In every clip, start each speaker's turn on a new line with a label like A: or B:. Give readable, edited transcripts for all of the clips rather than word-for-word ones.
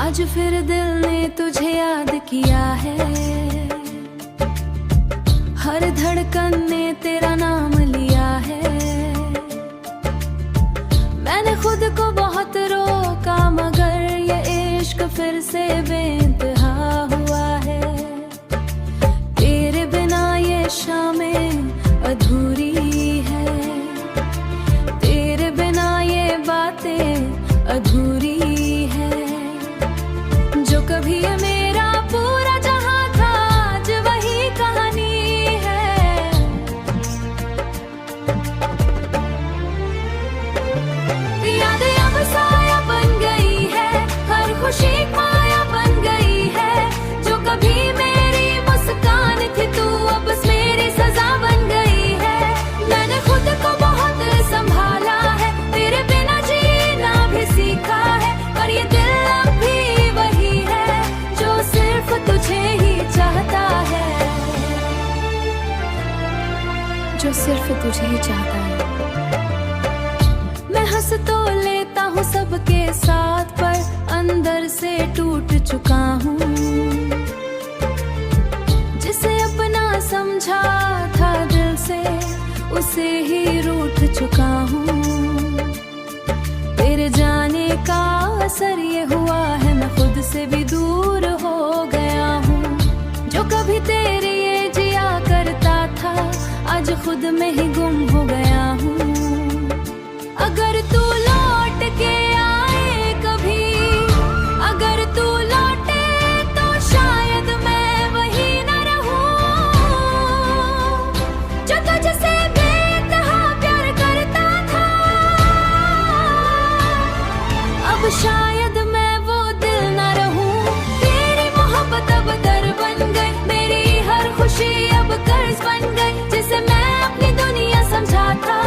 A: आज फिर दिल ने तुझे याद किया है, हर धड़कन ने तेरा नाम लिया है। मैंने खुद को बहुत रोका मगर ये इश्क फिर से बेइंतहा हुआ है। तेरे बिना ये शामें अधूरी है, तेरे बिना ये बातें अधूरी है। जो कभी ये मेरा पूरा जहां था आज वही कहानी है। यादें अब साया बन गई है, हर खुशी माया बन गई है। जो कभी मेरी मुस्कान थी तू अब बस मेरी सजा बन गई है। मैंने खुद को बहुत संभाला है, तेरे बिना जीना भी सीखा है। पर ये दिल अब भी वही है जो सिर्फ तुझे ही चाहता है, जो सिर्फ तुझे ही चाहता है। मैं हंस तो लेता हूँ सबके साथ पर अंदर से टूट चुका हूँ। जिसे अपना समझा था दिल से उसे ही रूठ चुका हूँ। तेरे जाने का असर ये हुआ है मैं खुद से भी दूर हो गया हूँ। जो कभी तेरे ये जिया करता था आज खुद में ही गुम हो गया हूँ। अगर तू लौट के आए कभी, अगर तू लौटे तो शायद मैं वही न रहूं जो तुझसे बेतहा प्यार करता था। अब शायद मैं वो दिल न रहूं, तेरी मोहब्बत अब दर बन गई। मेरी हर खुशी अब कर्ज बन गई। जिसे मैं अपनी दुनिया समझा था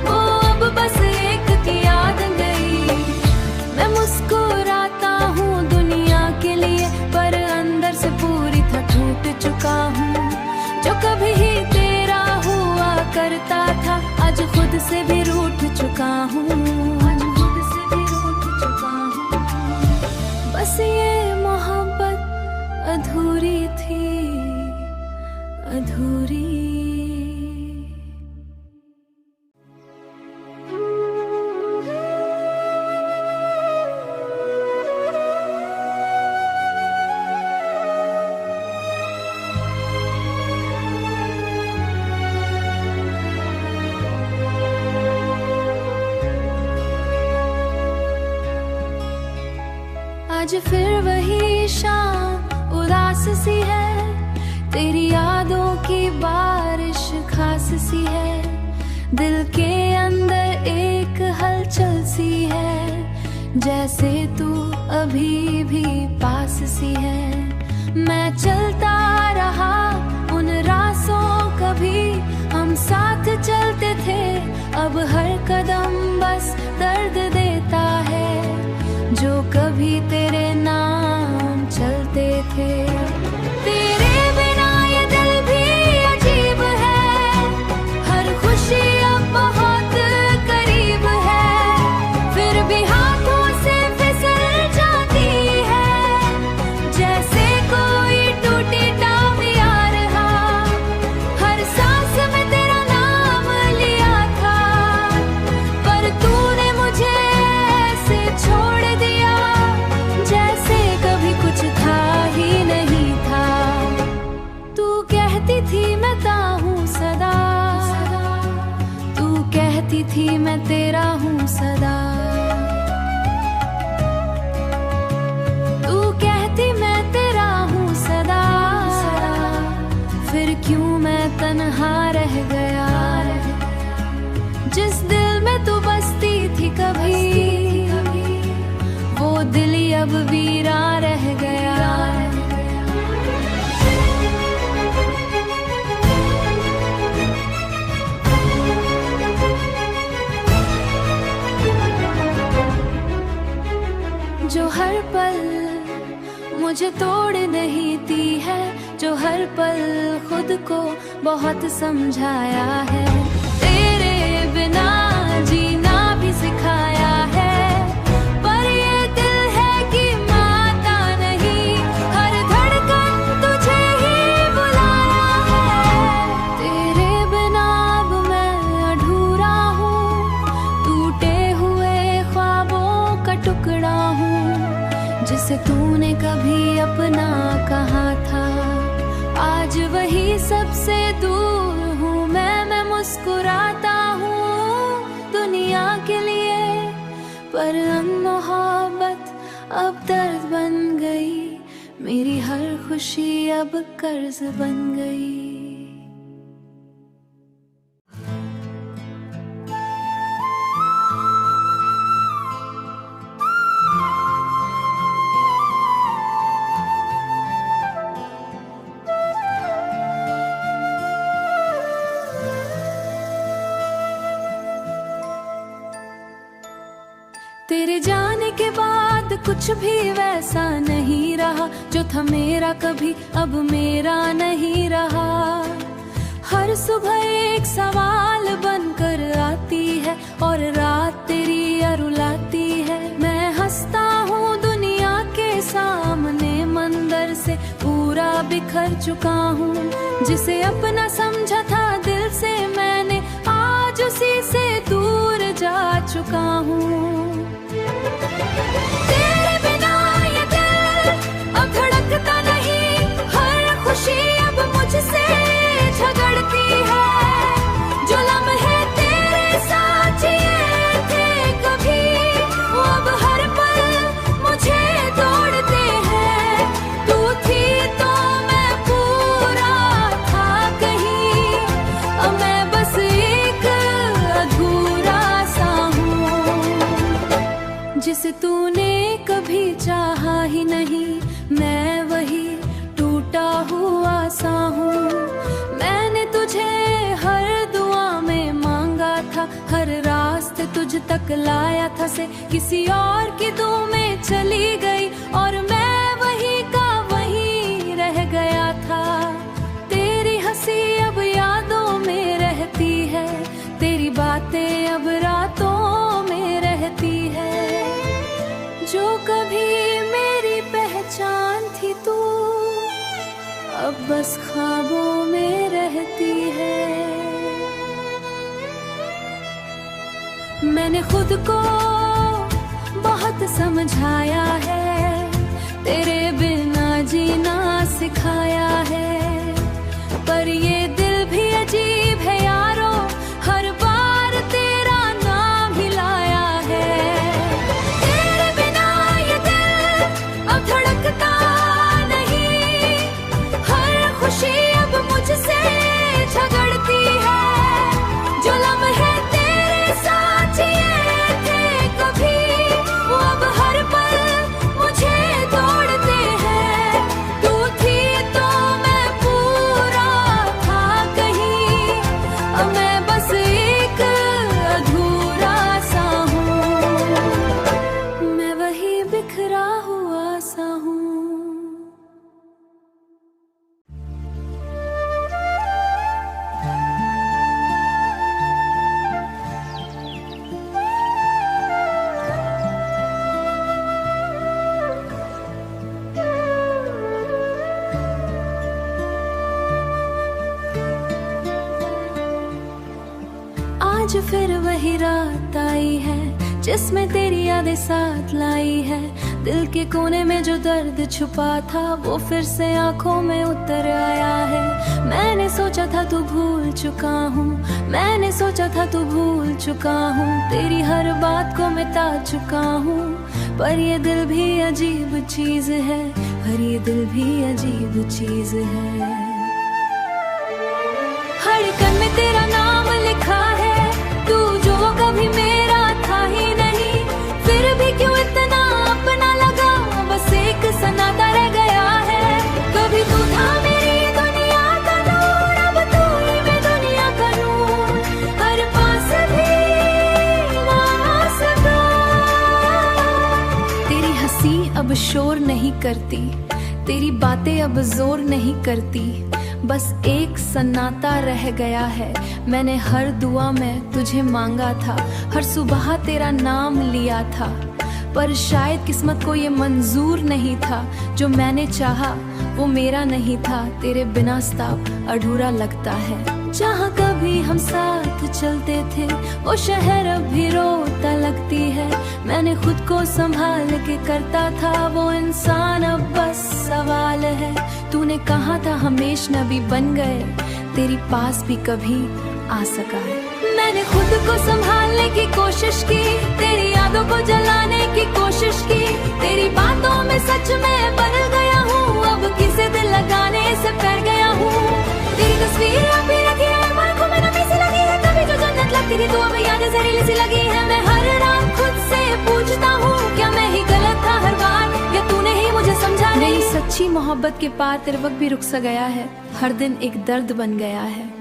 A: वो अब बस एक की याद गई। मैं मुस्कुराता हूँ दुनिया के लिए पर अंदर से पूरी तरह टूट चुका हूँ। जो कभी ही तेरा हुआ करता था आज खुद से भी रूठ चुका हूँ। आज खुद से भी रूठ चुका हूँ। बस ये मोहब्बत अधूरी थी, अधूरी। आज फिर वही शाम उदास सी है, तेरी यादों की बारिश खास सी है। दिल के अंदर एक हलचल सी है, जैसे तू अभी भी पास सी है। मैं चलता रहा उन रास्तों कभी हम साथ चलते थे, अब हर कदम बस दर्द देता है। जो कभी तेरे नाम चलते थे, तेरे बिना ये दिल भी अजीब है। हर खुशी अब बहुत करीब है, फिर भी हाथों से फिसल जाती है। जैसे कोई टूटी टामिया रहा, हर सांस में तेरा नाम लिया था। पर तूने मुझे ऐसे छोड़ दिया जैसे कभी कुछ था ही नहीं था। तू कहती थी मैं ता हूँ सदा, तू कहती थी मैं तेरा हूँ सदा। तू कहती मैं तेरा हूँ सदा, फिर क्यों मैं तन्हा रह गया। जिस दिल में तू बसती थी कभी, वो दिल अब वीरा रह गया। जो हर पल मुझे तोड़ नहीं दी है, जो हर पल खुद को बहुत समझाया है। तेरे बिना जीना भी सिखाया है, पर ये दिल है कि माता कभी अपना कहा था, आज वही सबसे दूर हूँ मैं मुस्कुराता हूँ दुनिया के लिए, पर मोहब्बत अब दर्द बन गई, मेरी हर खुशी अब कर्ज बन गई। तेरे जाने के बाद कुछ भी वैसा नहीं रहा, जो था मेरा कभी अब मेरा नहीं रहा। हर सुबह एक सवाल बनकर आती है और रात तेरी रुलाती है। मैं हंसता हूँ दुनिया के सामने, मंदिर से पूरा बिखर चुका हूँ। जिसे अपना समझा था दिल से मैंने आज उसी से दूर जा चुका हूँ। तेरे बिना ये दिल अब धड़कता नहीं, हर खुशी अब मुझसे झगड़ती है। जो लम्हे तेरे साथ जिए थे कभी, वो अब हर पल मुझे तोड़ते हैं। तू थी तो मैं पूरा था कहीं, अब मैं बस एक अधूरा सा हूँ। जिसे तूने कभी चाहा ही नहीं, मैं वही टूटा हुआ सा हूँ। मैंने तुझे हर दुआ में मांगा था, हर रास्ते तुझ तक लाया था से किसी और की दुआ में चली गई, और मैं वही का वही रह गया था। तेरी हंसी अब यादों में रहती है, तेरी बातें अब रातों में रहती है। जो कभी मेरी पहचान थी तू, अब बस ख्वाबों में रहती है। मैंने खुद को बहुत समझाया है, तेरे बिना जीना सिखाया है। पर ये दिल भी अजीब है यारो, हर बार तेरा नाम ही लाया है। तेरे बिना ये दिल अब धड़कता नहीं, हर खुशी अब मुझसे झगड़ती है। जो लम्हे तेरे साथ जिए थे कभी, वो अब हर पल मुझे तोड़ते हैं। तू थी तो मैं पूरा था कहीं, अब मैं बस एक अधूरा सा हूँ। मैं वही बिखरा हुआ सा हूँ। आज फिर वही रात आई है, जिसमें तेरी यादें साथ लाई है। दिल के कोने में जो दर्द छुपा था, वो फिर से आंखों में उतर आया है। मैंने सोचा था तू भूल चुका हूँ, मैंने सोचा था तू भूल चुका हूँ। तेरी हर बात को मिटा चुका हूँ, पर ये दिल भी अजीब चीज है, पर ये दिल भी अजीब चीज है। धड़कन में तेरा नाम लिखा है, तू जो कभी मेरा था ही नहीं। फिर भी क्यों इतना अपना लगा, बस एक सन्नाटा रह गया है। कभी तू था मेरी दुनिया का नूर, अब तू ही मैं दुनिया का नूर। हर पास भी ना आ सका। तेरी हंसी अब शोर नहीं करती, तेरी बातें अब जोर नहीं करती। बस एक सन्नाटा रह गया है। मैंने हर दुआ में तुझे मांगा था, हर सुबह तेरा नाम लिया था। पर शायद किस्मत को ये मंजूर नहीं था, जो मैंने चाहा वो मेरा नहीं था। तेरे बिना स्ताप अधूरा लगता है, जहाँ कभी हम साथ चलते थे वो शहर अब भी रोता लगती है। मैंने खुद को संभाल के करता था वो इंसान अब बस सवाल है। तूने कहा था हमेश नबी बन गए, तेरी पास भी कभी आ सका है। मैंने खुद को संभालने की कोशिश की, तेरी यादों को जलाने की कोशिश की। तेरी बातों में सच में बदल गया हूँ, अब किसे दिल लगाने से पड़ गया हूँ। तेरी तस्वीर अभी रखी है मन को में नमी सी लगी है। कभी जो जन्नत लगती थी तो अब यादें जहरीली सी लगी है। मैं हर रात खुद से पूछता हूँ क्या मैं ही गलत था हर बार, या तूने ही मुझे समझा नहीं। सच्ची मोहब्बत के पार तेरे वक्त भी रुक सा गया है, हर दिन एक दर्द बन गया है।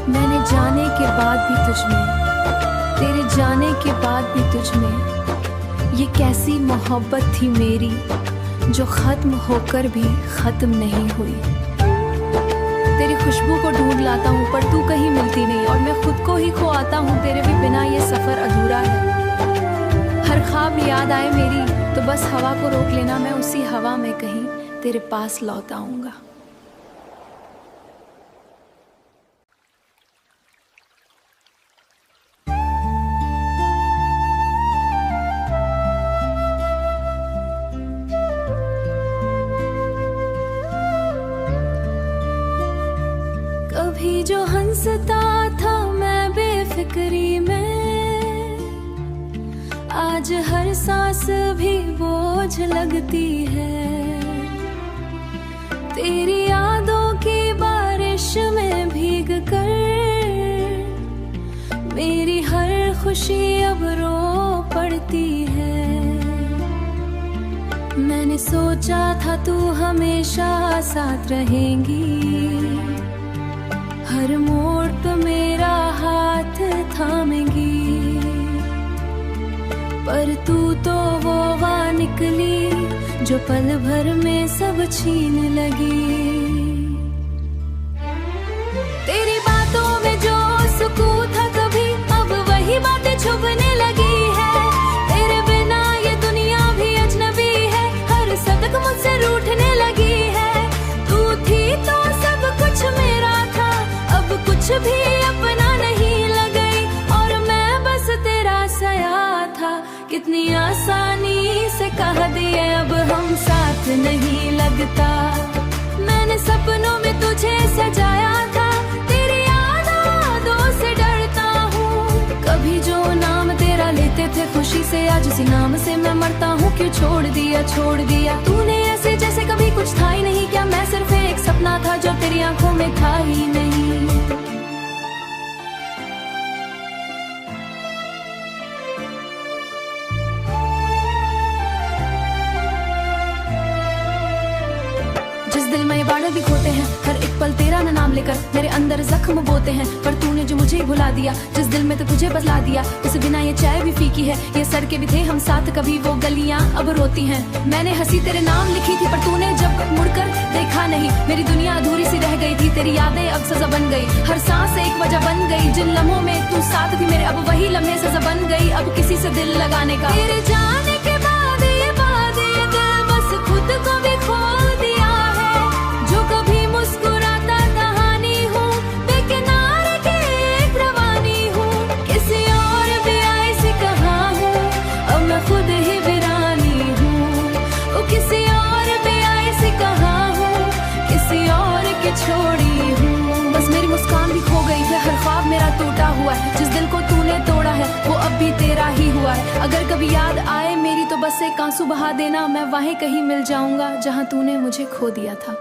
A: मैंने जाने के बाद भी तुझमें, तेरे जाने के बाद भी तुझमें, ये कैसी मोहब्बत थी मेरी जो खत्म होकर भी खत्म नहीं हुई। तेरी खुशबू को ढूंढ लाता हूँ पर तू कहीं मिलती नहीं, और मैं खुद को ही खो आता हूँ, तेरे भी बिना ये सफर अधूरा है। हर ख्वाब याद आए मेरी तो बस हवा को रोक लेना, मैं उसी हवा में कहीं तेरे पास लौट आऊंगा। कभी जो हंसता था मैं बेफिक्री में, आज हर सांस भी बोझ लगती है। तेरी यादों की बारिश में भीग कर मेरी हर खुशी अब रो पड़ती है। मैंने सोचा था तू हमेशा साथ रहेंगी, हर मोड़ पे मेरा हाथ थामेगी, पर तू तो वो वाह निकली जो पल भर में सब छीन लगी। तेरी बातों में जो सुकून था कभी अब वही बातें छुपने लगी है। तेरे बिना ये दुनिया भी अजनबी है, हर सदक मुझसे रूठने लगी है। तू थी तो सब कुछ मेरा था, अब कुछ भी अपना नहीं लगई, और मैं बस तेरा सया था। कितनी आसानी से कह दिए अब हम साथ नहीं लगता। मैंने सपनों में तुझे सजाया था, तेरी यादों से डरता हूँ। कभी जो नाम तेरा लेते थे खुशी से, आज उसी नाम से मैं मरता हूँ। क्यों छोड़ दिया तूने ऐसे जैसे कभी कुछ था ही नहीं। क्या मैं सिर्फ एक सपना था जो तेरी आंखों में था ही नहीं। दिल में ये बादल भी खोते हैं, हर एक पल तेरा न नाम लेकर मेरे अंदर जख्म बोते हैं। पर तूने जो मुझे भुला दिया, जिस दिल में तो तुझे बदला दिया, उस बिना ये चाय भी फीकी है। ये सड़कें भी थे हम साथ कभी, वो गलियां अब रोती हैं। मैंने हंसी तेरे नाम लिखी थी पर तूने जब मुड़कर देखा नहीं। मेरी दुनिया अधूरी सी रह गई थी, तेरी यादें अब सजा बन गई। हर सांस एक वजह बन गई, जिन लम्हों में तू साथ थी मेरे अब वही लम्हे सजा बन गई। अब किसी से दिल लगाने का, तेरे जाने के बाद ये दिल बस खुद को भी खोल दिया है। जो कभी मुस्कुराता कहानी हूँ, बेकिनारे की एक रवानी हूँ। किसी और भी ऐसी कहाँ हूँ, अब मैं खुद ही वीरानी हूँ। ओ किसी और भी ऐसी कहाँ हूँ, किसी और की छोड़ी हूँ। बस मेरी मुस्कान भी खो गई है, हर ख्वाब मेरा टूटा हुआ है। जिस दिल को तूने तोड़ा है वो अब भी तेरा ही हुआ है। अगर कभी याद आए मेरी तो बस एक आंसू बहा देना, मैं वहीं कहीं मिल जाऊंगा जहाँ तूने मुझे खो दिया था।